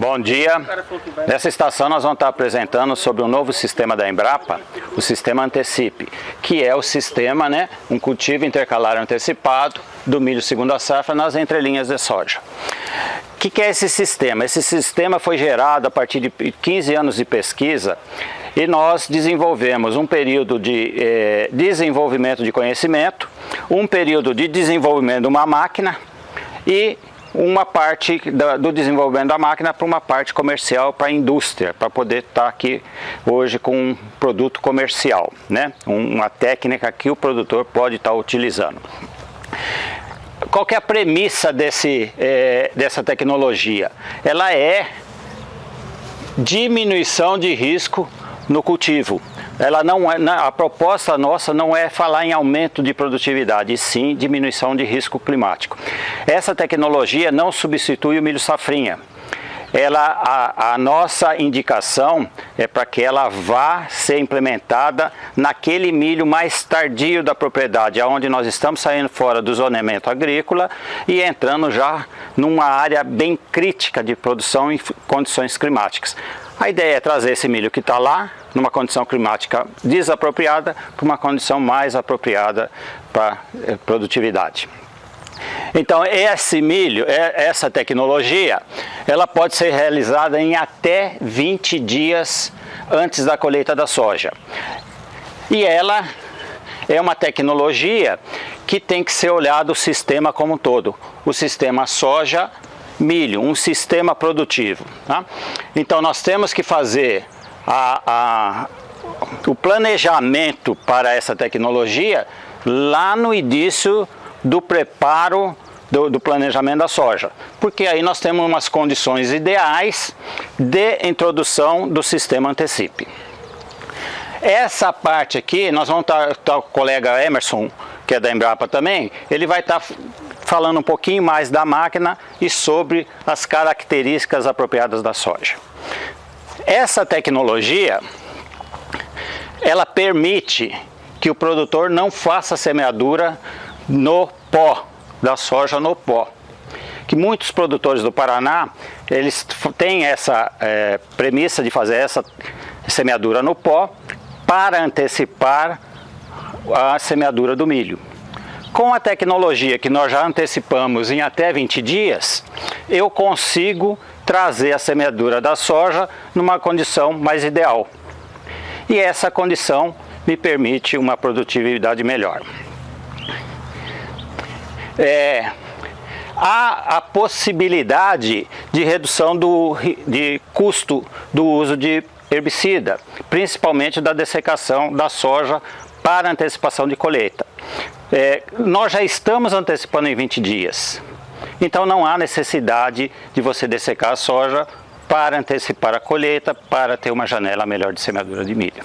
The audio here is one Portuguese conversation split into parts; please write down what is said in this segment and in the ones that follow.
Bom dia. Nessa estação nós vamos estar apresentando sobre um novo sistema da Embrapa, o sistema Antecipe, que é o sistema, um cultivo intercalar antecipado do milho segunda safra nas entrelinhas de soja. O que é esse sistema? Esse sistema foi gerado a partir de 15 anos de pesquisa e nós desenvolvemos um período de desenvolvimento de conhecimento, um período de desenvolvimento de uma máquina e uma parte do desenvolvimento da máquina para uma parte comercial, para a indústria, para poder estar aqui hoje com um produto comercial, uma técnica que o produtor pode estar utilizando. Qual que é a premissa dessa tecnologia? Ela é diminuição de risco no cultivo. A proposta nossa não é falar em aumento de produtividade, e sim diminuição de risco climático. Essa tecnologia não substitui o milho safrinha. A nossa indicação é para que ela vá ser implementada naquele milho mais tardio da propriedade, onde nós estamos saindo fora do zoneamento agrícola e entrando já numa área bem crítica de produção em condições climáticas. A ideia é trazer esse milho que está lá, numa condição climática desapropriada, para uma condição mais apropriada para produtividade. Então esse milho, essa tecnologia, ela pode ser realizada em até 20 dias antes da colheita da soja. E ela é uma tecnologia que tem que ser olhado o sistema como um todo, o sistema soja-milho, um sistema produtivo. Tá? Então nós temos que fazer o planejamento para essa tecnologia lá no início do preparo do planejamento da soja, porque aí nós temos umas condições ideais de introdução do sistema Antecipe. Essa parte aqui, nós vamos estar o colega Emerson, que é da Embrapa também, ele vai estar falando um pouquinho mais da máquina e sobre as características apropriadas da soja. Essa tecnologia, ela permite que o produtor não faça semeadura no pó, da soja no pó. Que muitos produtores do Paraná, eles têm essa premissa de fazer essa semeadura no pó para antecipar a semeadura do milho. Com a tecnologia que nós já antecipamos em até 20 dias, eu consigo trazer a semeadura da soja numa condição mais ideal. E essa condição me permite uma produtividade melhor. Há a possibilidade de redução de custo do uso de herbicida, principalmente da dessecação da soja para antecipação de colheita. Nós já estamos antecipando em 20 dias, então não há necessidade de você dessecar a soja para antecipar a colheita, para ter uma janela melhor de semeadura de milho.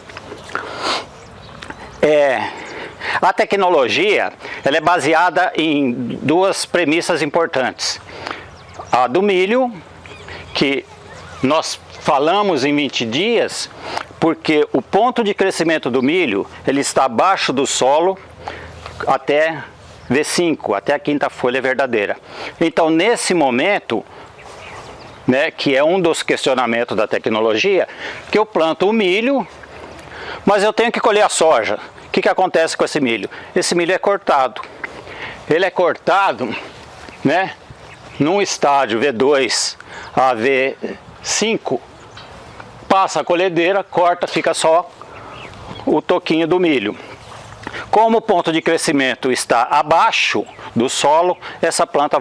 A tecnologia ela é baseada em duas premissas importantes. A do milho, que nós falamos em 20 dias, porque o ponto de crescimento do milho ele está abaixo do solo até V5, até a quinta folha verdadeira. Então nesse momento, que é um dos questionamentos da tecnologia, que eu planto o milho, mas eu tenho que colher a soja. O que acontece com esse milho? Esse milho é cortado. Ele é cortado, num estágio V2 a V5, passa a colhedeira, corta, fica só o toquinho do milho. Como o ponto de crescimento está abaixo do solo, essa planta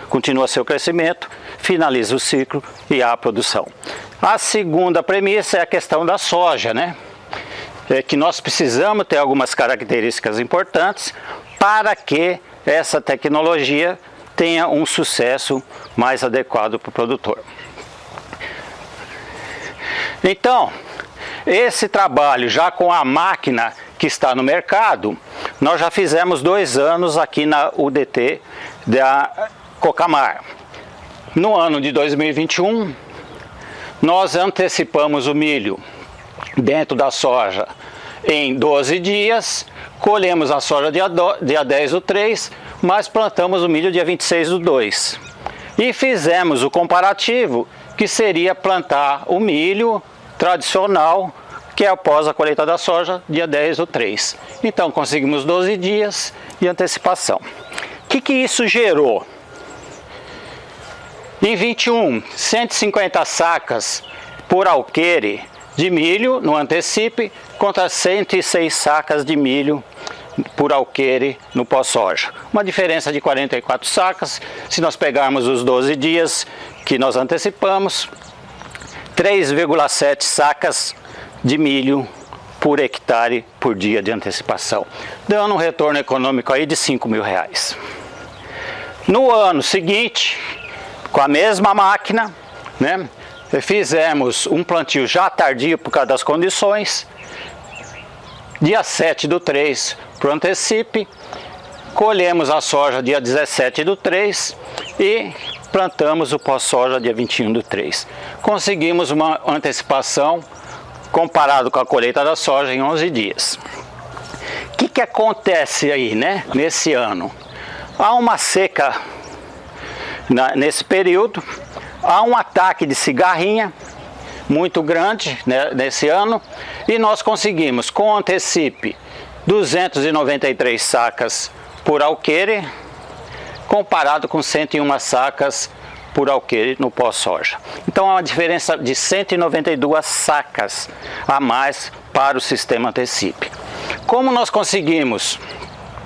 continua seu crescimento, finaliza o ciclo e há a produção. A segunda premissa é a questão da soja, que nós precisamos ter algumas características importantes para que essa tecnologia tenha um sucesso mais adequado para o produtor. Então, esse trabalho já com a máquina que está no mercado, nós já fizemos 2 anos aqui na UDT da Cocamar. No ano de 2021, nós antecipamos o milho dentro da soja em 12 dias, colhemos a soja dia 10 do 3, mas plantamos o milho dia 26 do 2. E fizemos o comparativo que seria plantar o milho tradicional, que é após a colheita da soja, dia 10/3. Então conseguimos 12 dias de antecipação. O que isso gerou? Em 21, 150 sacas por alqueire de milho no antecipe, contra 106 sacas de milho por alqueire no pós-soja. Uma diferença de 44 sacas. Se nós pegarmos os 12 dias que nós antecipamos, 3,7 sacas de milho por hectare por dia de antecipação, dando um retorno econômico aí de R$5.000. No ano seguinte, com a mesma máquina, né, fizemos um plantio já tardio por causa das condições, dia 7/3 para o antecipe, colhemos a soja dia 17/3 e plantamos o pós-soja dia 21/3. Conseguimos uma antecipação comparado com a colheita da soja em 11 dias. O que acontece aí, né, nesse ano? Há uma seca nesse período, há um ataque de cigarrinha muito grande, né, nesse ano, e nós conseguimos com antecipe 293 sacas por alqueire, comparado com 101 sacas por alqueire no pós-soja. Então há uma diferença de 192 sacas a mais para o sistema antecipe. Como nós conseguimos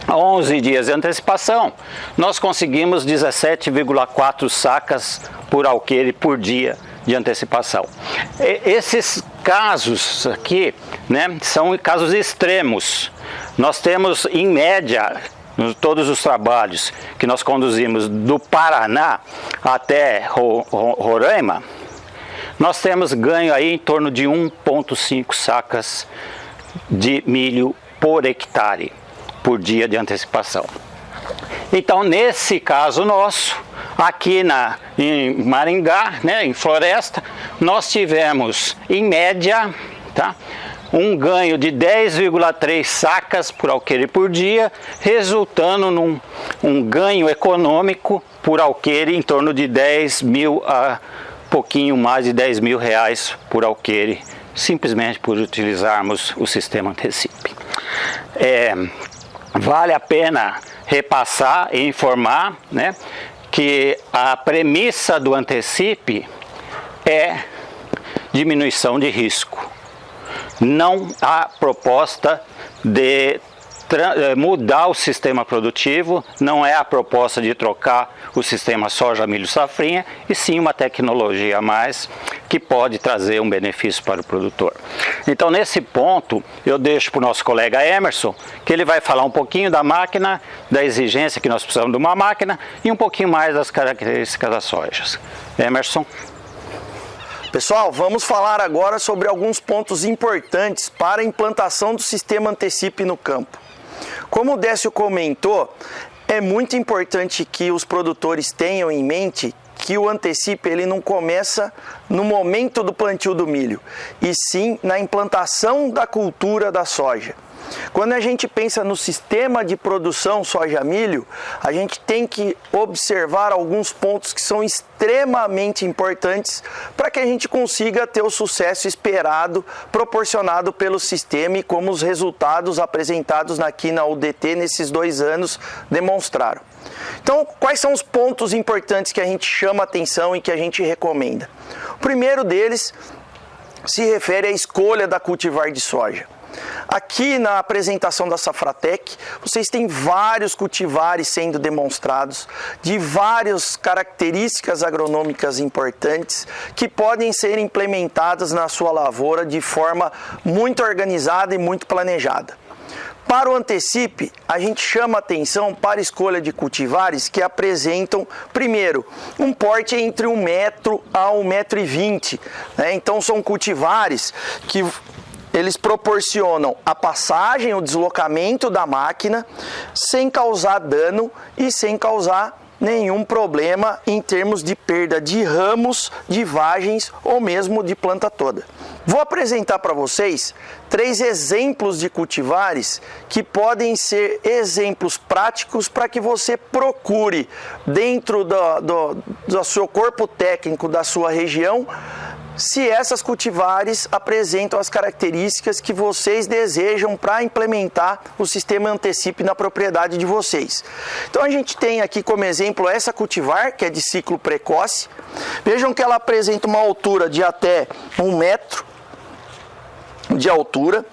11 dias de antecipação, nós conseguimos 17,4 sacas por alqueire por dia de antecipação. Esses casos aqui, né, são casos extremos. Nós temos, em média, todos os trabalhos que nós conduzimos do Paraná até Roraima, nós temos ganho aí em torno de 1,5 sacas de milho por hectare por dia de antecipação. Então, nesse caso nosso, aqui em Maringá, né, em Floresta, nós tivemos, em média, tá, um ganho de 10,3 sacas por alqueire por dia, resultando num ganho econômico por alqueire em torno de 10 mil a pouquinho mais de R$10.000 por alqueire, simplesmente por utilizarmos o sistema antecipe. Vale a pena repassar e informar, né, que a premissa do antecipe é diminuição de risco. Não há proposta de mudar o sistema produtivo, não é a proposta de trocar o sistema soja, milho, safrinha, e sim uma tecnologia a mais que pode trazer um benefício para o produtor. Então, nesse ponto, eu deixo para o nosso colega Emerson, que ele vai falar um pouquinho da máquina, da exigência que nós precisamos de uma máquina e um pouquinho mais das características das sojas. Emerson. Pessoal, vamos falar agora sobre alguns pontos importantes para a implantação do sistema antecipe no campo. Como o Décio comentou, é muito importante que os produtores tenham em mente que o antecipe ele não começa no momento do plantio do milho, e sim na implantação da cultura da soja. Quando a gente pensa no sistema de produção soja-milho, a gente tem que observar alguns pontos que são extremamente importantes para que a gente consiga ter o sucesso esperado, proporcionado pelo sistema, e como os resultados apresentados aqui na UDT nesses 2 anos demonstraram. Então, quais são os pontos importantes que a gente chama atenção e que a gente recomenda? O primeiro deles se refere à escolha da cultivar de soja. Aqui na apresentação da Safratec, vocês têm vários cultivares sendo demonstrados, de várias características agronômicas importantes, que podem ser implementadas na sua lavoura de forma muito organizada e muito planejada. Para o antecipe, a gente chama atenção para a escolha de cultivares que apresentam, primeiro, um porte entre 1 metro a 1,20 m, né? Então são cultivares que eles proporcionam a passagem, o deslocamento da máquina sem causar dano e sem causar nenhum problema em termos de perda de ramos, de vagens ou mesmo de planta toda. Vou apresentar para vocês 3 exemplos de cultivares que podem ser exemplos práticos para que você procure dentro do seu corpo técnico da sua região se essas cultivares apresentam as características que vocês desejam para implementar o sistema Antecipe na propriedade de vocês. Então a gente tem aqui como exemplo essa cultivar, que é de ciclo precoce. Vejam que ela apresenta uma altura de até 1 metro de altura.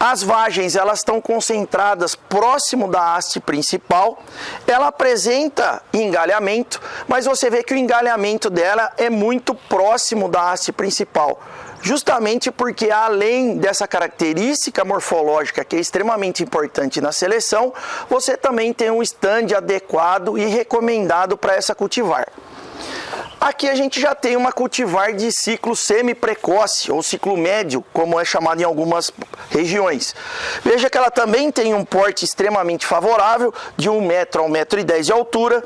As vagens elas estão concentradas próximo da haste principal. Ela apresenta engalhamento, mas você vê que o engalhamento dela é muito próximo da haste principal. Justamente porque além dessa característica morfológica que é extremamente importante na seleção, você também tem um stand adequado e recomendado para essa cultivar. Aqui a gente já tem uma cultivar de ciclo semi-precoce ou ciclo médio, como é chamado em algumas regiões. Veja que ela também tem um porte extremamente favorável, de 1 metro a 1,10 metro de altura.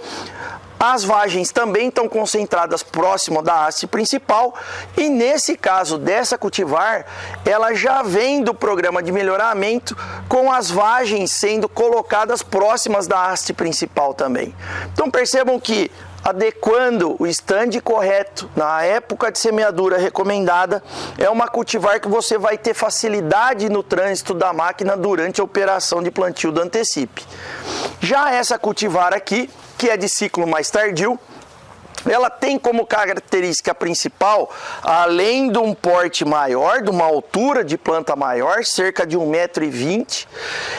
As vagens também estão concentradas próximo da haste principal e nesse caso dessa cultivar, ela já vem do programa de melhoramento com as vagens sendo colocadas próximas da haste principal também. Então percebam que adequando o stand correto na época de semeadura recomendada, é uma cultivar que você vai ter facilidade no trânsito da máquina durante a operação de plantio do Antecipe. Já essa cultivar aqui, que é de ciclo mais tardio, ela tem como característica principal, além de um porte maior, de uma altura de planta maior, cerca de 1,20 metro,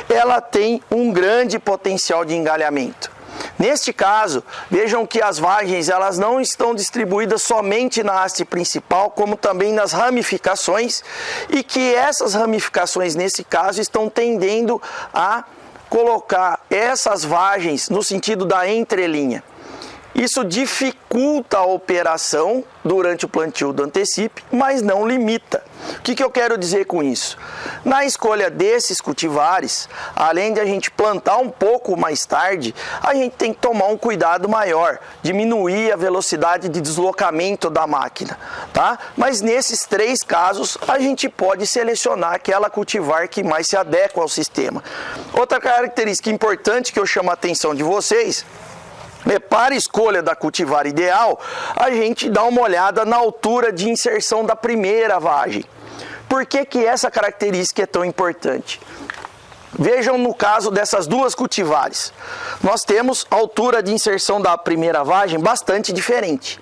ela tem um grande potencial de engalhamento. Neste caso, vejam que as vagens elas não estão distribuídas somente na haste principal, como também nas ramificações, e que essas ramificações, nesse caso, estão tendendo a colocar essas vagens no sentido da entrelinha. Isso dificulta a operação durante o plantio do Antecipe, mas não limita. O que eu quero dizer com isso? Na escolha desses cultivares, além de a gente plantar um pouco mais tarde, a gente tem que tomar um cuidado maior, diminuir a velocidade de deslocamento da máquina, tá? Mas nesses 3 casos, a gente pode selecionar aquela cultivar que mais se adequa ao sistema. Outra característica importante que eu chamo a atenção de vocês para a escolha da cultivar ideal, a gente dá uma olhada na altura de inserção da primeira vagem. Por que essa característica é tão importante? Vejam no caso dessas 2 cultivares. Nós temos a altura de inserção da primeira vagem bastante diferente.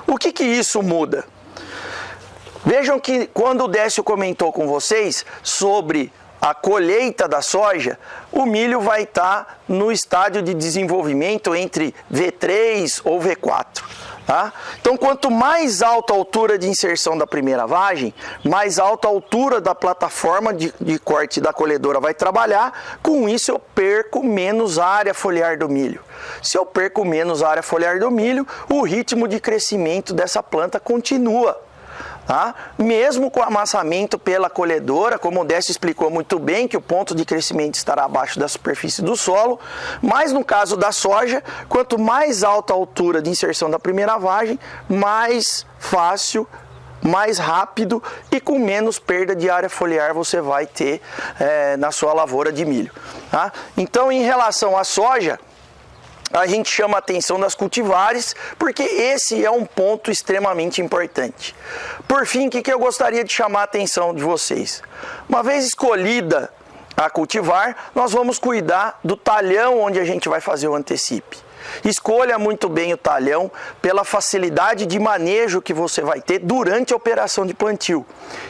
O que isso muda? Vejam que quando o Décio comentou com vocês sobre a colheita da soja, o milho vai estar no estádio de desenvolvimento entre V3 ou V4. Tá? Então, quanto mais alta a altura de inserção da primeira vagem, mais alta a altura da plataforma de corte da colhedora vai trabalhar, com isso eu perco menos área foliar do milho. Se eu perco menos área foliar do milho, o ritmo de crescimento dessa planta continua. Tá? Mesmo com amassamento pela colhedora, como o Décio explicou muito bem, que o ponto de crescimento estará abaixo da superfície do solo, mas no caso da soja, quanto mais alta a altura de inserção da primeira vagem, mais fácil, mais rápido e com menos perda de área foliar você vai ter na sua lavoura de milho. Tá? Então, em relação à soja, a gente chama a atenção das cultivares, porque esse é um ponto extremamente importante. Por fim, o que eu gostaria de chamar a atenção de vocês? Uma vez escolhida a cultivar, nós vamos cuidar do talhão onde a gente vai fazer o Antecipe. Escolha muito bem o talhão pela facilidade de manejo que você vai ter durante a operação de plantio.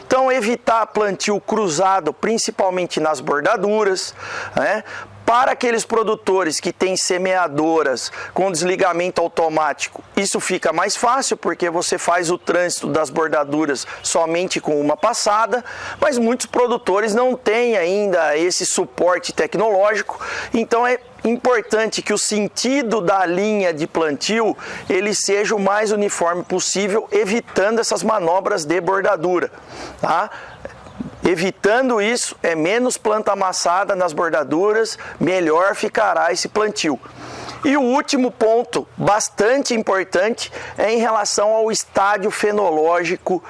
Então, evitar plantio cruzado, principalmente nas bordaduras, né? Para aqueles produtores que têm semeadoras com desligamento automático, isso fica mais fácil porque você faz o trânsito das bordaduras somente com uma passada, mas muitos produtores não têm ainda esse suporte tecnológico, então é importante que o sentido da linha de plantio ele seja o mais uniforme possível, evitando essas manobras de bordadura, tá? Evitando isso, é menos planta amassada nas bordaduras, melhor ficará esse plantio. E o último ponto, bastante importante, é em relação ao estádio fenológico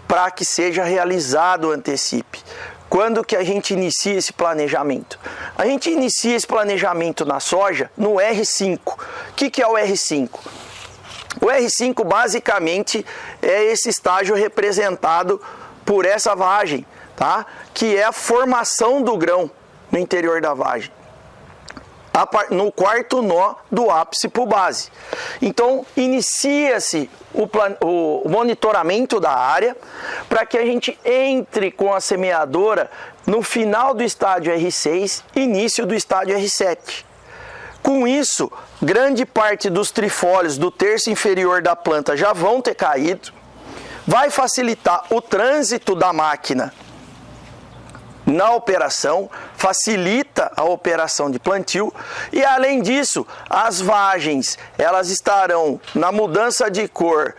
para que seja realizado o antecipe. Quando que a gente inicia esse planejamento? A gente inicia esse planejamento na soja no R5. O que é o R5? O R5 basicamente é esse estágio representado por essa vagem, tá? Que é a formação do grão no interior da vagem, no quarto nó do ápice para o base. Então, inicia-se o monitoramento da área para que a gente entre com a semeadora no final do estádio R6, início do estádio R7. Com isso, grande parte dos trifólios do terço inferior da planta já vão ter caído, vai facilitar o trânsito da máquina na operação, facilita a operação de plantio e, além disso, as vagens elas estarão na mudança de cor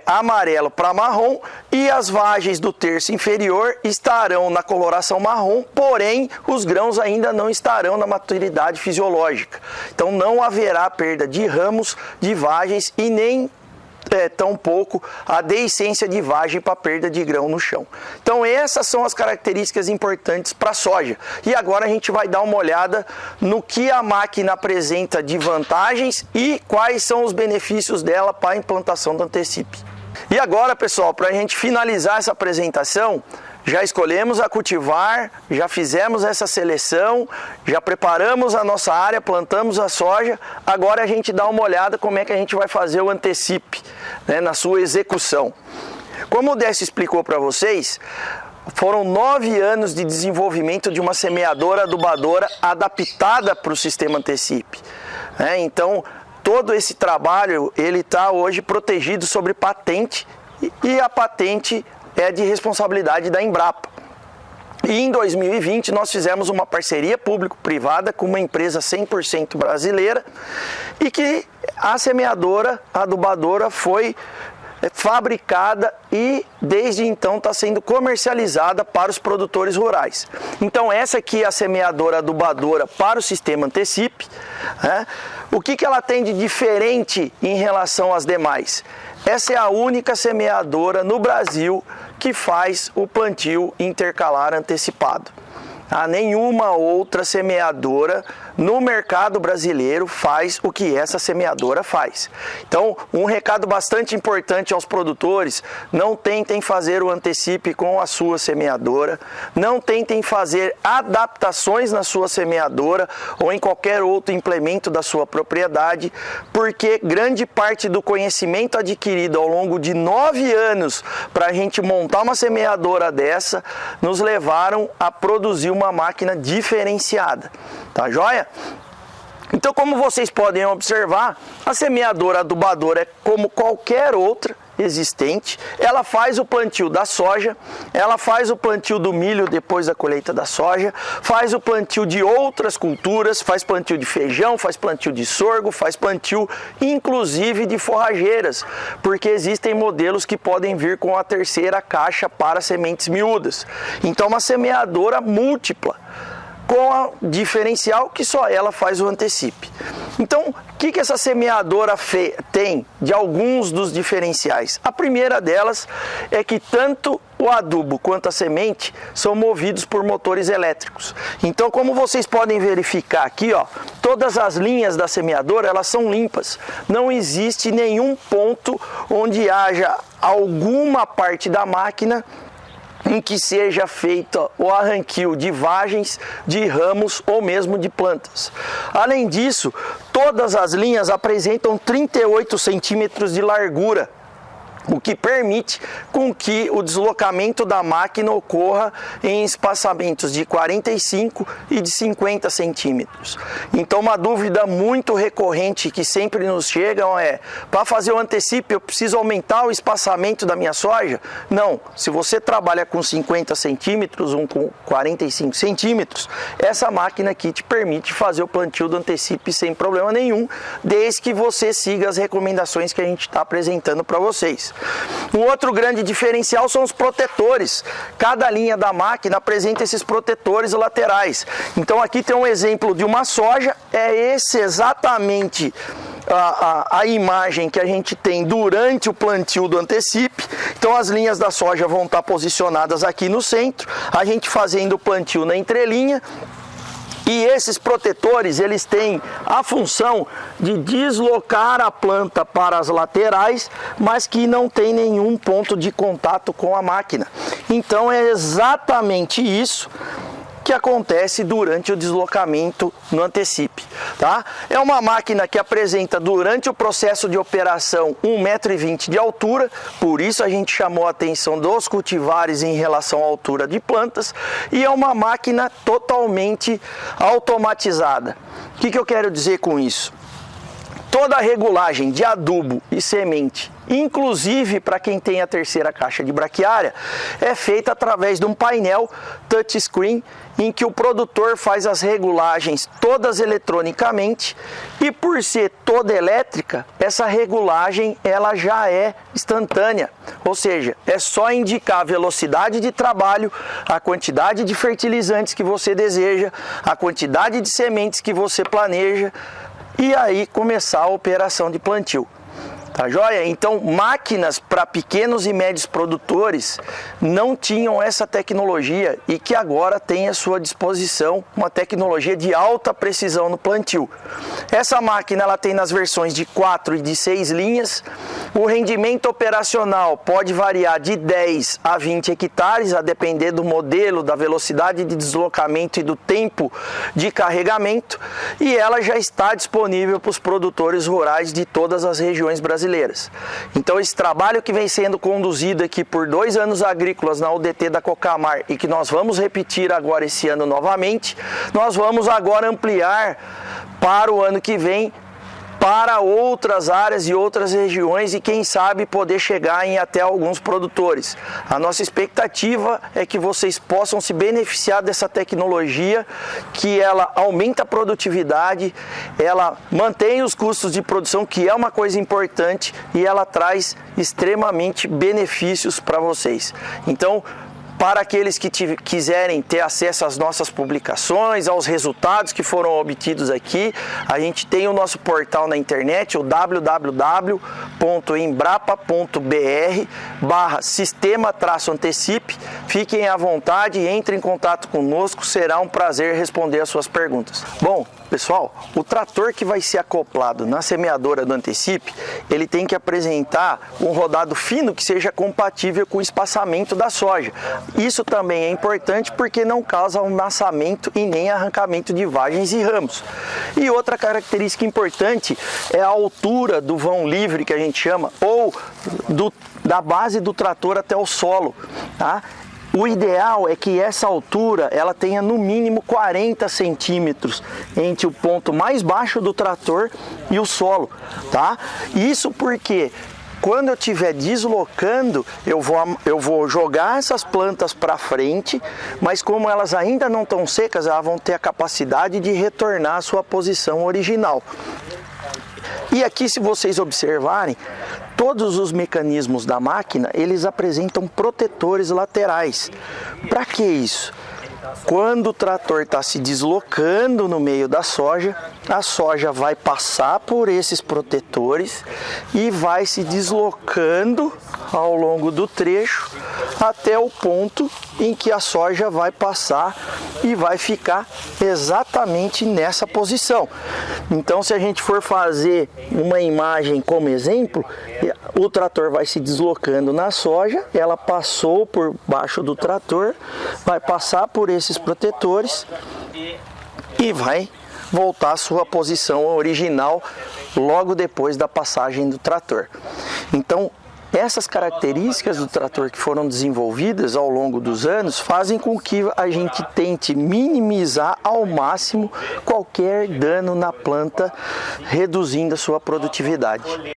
amarelo para marrom e as vagens do terço inferior estarão na coloração marrom, porém os grãos ainda não estarão na maturidade fisiológica. Então não haverá perda de ramos, de vagens e nem tampouco a deiscência de vagem para perda de grão no chão. Então essas são as características importantes para a soja. E agora a gente vai dar uma olhada no que a máquina apresenta de vantagens e quais são os benefícios dela para a implantação do antecipe. E agora, pessoal, para a gente finalizar essa apresentação, já escolhemos a cultivar, já fizemos essa seleção, já preparamos a nossa área, plantamos a soja. Agora a gente dá uma olhada como é que a gente vai fazer o antecipe, né, na sua execução. Como o Décio explicou para vocês, foram 9 anos de desenvolvimento de uma semeadora adubadora adaptada para o sistema antecipe. Então, todo esse trabalho ele está hoje protegido sobre patente e a patente é de responsabilidade da Embrapa. E em 2020 nós fizemos uma parceria público-privada com uma empresa 100% brasileira e que a semeadora adubadora foi fabricada e desde então está sendo comercializada para os produtores rurais. Então essa aqui é a semeadora adubadora para o sistema antecipe. O que ela tem de diferente em relação às demais? Essa é a única semeadora no Brasil que faz o plantio intercalar antecipado. Nenhuma outra semeadora no mercado brasileiro faz o que essa semeadora faz. Então, um recado bastante importante aos produtores: não tentem fazer o antecipe com a sua semeadora, não tentem fazer adaptações na sua semeadora ou em qualquer outro implemento da sua propriedade, porque grande parte do conhecimento adquirido ao longo de 9 anos para a gente montar uma semeadora dessa nos levaram a produzir uma máquina diferenciada, tá joia? Então, como vocês podem observar, a semeadora adubadora é como qualquer outra existente. Ela faz o plantio da soja, ela faz o plantio do milho depois da colheita da soja, faz o plantio de outras culturas, faz plantio de feijão, faz plantio de sorgo, faz plantio inclusive de forrageiras, porque existem modelos que podem vir com a terceira caixa para sementes miúdas. Então, uma semeadora múltipla, com a diferencial que só ela faz o antecipe. Então, o que essa semeadora tem de alguns dos diferenciais? A primeira delas é que tanto o adubo quanto a semente são movidos por motores elétricos. Então, como vocês podem verificar aqui, todas as linhas da semeadora elas são limpas. Não existe nenhum ponto onde haja alguma parte da máquina em que seja feito o arranquio de vagens, de ramos ou mesmo de plantas. Além disso, todas as linhas apresentam 38 centímetros de largura, o que permite com que o deslocamento da máquina ocorra em espaçamentos de 45 e de 50 centímetros. Então, uma dúvida muito recorrente que sempre nos chegam é: para fazer o antecipe eu preciso aumentar o espaçamento da minha soja? Não, se você trabalha com 50 centímetros, com 45 centímetros, essa máquina aqui te permite fazer o plantio do antecipe sem problema nenhum, desde que você siga as recomendações que a gente está apresentando para vocês. isso. Um outro grande diferencial são os protetores. Cada linha da máquina apresenta esses protetores laterais. Então aqui tem um exemplo de uma soja, é esse exatamente a imagem que a gente tem durante o plantio do Antecipe. Então as linhas da soja vão estar posicionadas aqui no centro, a gente fazendo o plantio na entrelinha. E esses protetores, eles têm a função de deslocar a planta para as laterais, mas que não tem nenhum ponto de contato com a máquina. Então é exatamente isso que acontece durante o deslocamento no Antecipe, tá? É uma máquina que apresenta durante o processo de operação 1,20 m de altura, por isso a gente chamou a atenção dos cultivares em relação à altura de plantas, e é uma máquina totalmente automatizada. O que eu quero dizer com isso? Toda a regulagem de adubo e semente, inclusive para quem tem a terceira caixa de braquiária, é feita através de um painel touchscreen em que o produtor faz as regulagens todas eletronicamente, e por ser toda elétrica, essa regulagem ela já é instantânea, ou seja, é só indicar a velocidade de trabalho, a quantidade de fertilizantes que você deseja, a quantidade de sementes que você planeja, e aí começar a operação de plantio. Tá joia? Então, máquinas para pequenos e médios produtores não tinham essa tecnologia e que agora tem à sua disposição uma tecnologia de alta precisão no plantio. Essa máquina ela tem nas versões de 4 e de 6 linhas. O rendimento operacional pode variar de 10 a 20 hectares, a depender do modelo, da velocidade de deslocamento e do tempo de carregamento. E ela já está disponível para os produtores rurais de todas as regiões brasileiras. Então esse trabalho que vem sendo conduzido aqui por 2 anos agrícolas na UDT da Cocamar e que nós vamos repetir agora esse ano novamente, nós vamos agora ampliar para o ano que vem para outras áreas e outras regiões e quem sabe poder chegar em até alguns produtores. A nossa expectativa é que vocês possam se beneficiar dessa tecnologia, que ela aumenta a produtividade, ela mantém os custos de produção, que é uma coisa importante, e ela traz extremamente benefícios para vocês. Então, para aqueles que quiserem ter acesso às nossas publicações, aos resultados que foram obtidos aqui, a gente tem o nosso portal na internet, o www.embrapa.br/sistema-antecipe. Fiquem à vontade, entrem em contato conosco, será um prazer responder as suas perguntas. Bom, pessoal, o trator que vai ser acoplado na semeadora do Antecipe, ele tem que apresentar um rodado fino que seja compatível com o espaçamento da soja. Isso também é importante porque não causa amassamento e nem arrancamento de vagens e ramos. E outra característica importante é a altura do vão livre, que a gente chama, ou da base do trator até o solo, tá? O ideal é que essa altura ela tenha no mínimo 40 centímetros entre o ponto mais baixo do trator e o solo, tá? Isso porque quando eu estiver deslocando, eu vou jogar essas plantas para frente, mas como elas ainda não estão secas, elas vão ter a capacidade de retornar à sua posição original. E aqui, se vocês observarem, todos os mecanismos da máquina, eles apresentam protetores laterais. Para que isso? Quando o trator está se deslocando no meio da soja, a soja vai passar por esses protetores e vai se deslocando ao longo do trecho até o ponto em que a soja vai passar e vai ficar exatamente nessa posição. Então, se a gente for fazer uma imagem como exemplo, o trator vai se deslocando na soja, ela passou por baixo do trator, vai passar por esses protetores e vai voltar à sua posição original logo depois da passagem do trator. Então, essas características do trator que foram desenvolvidas ao longo dos anos fazem com que a gente tente minimizar ao máximo qualquer dano na planta, reduzindo a sua produtividade.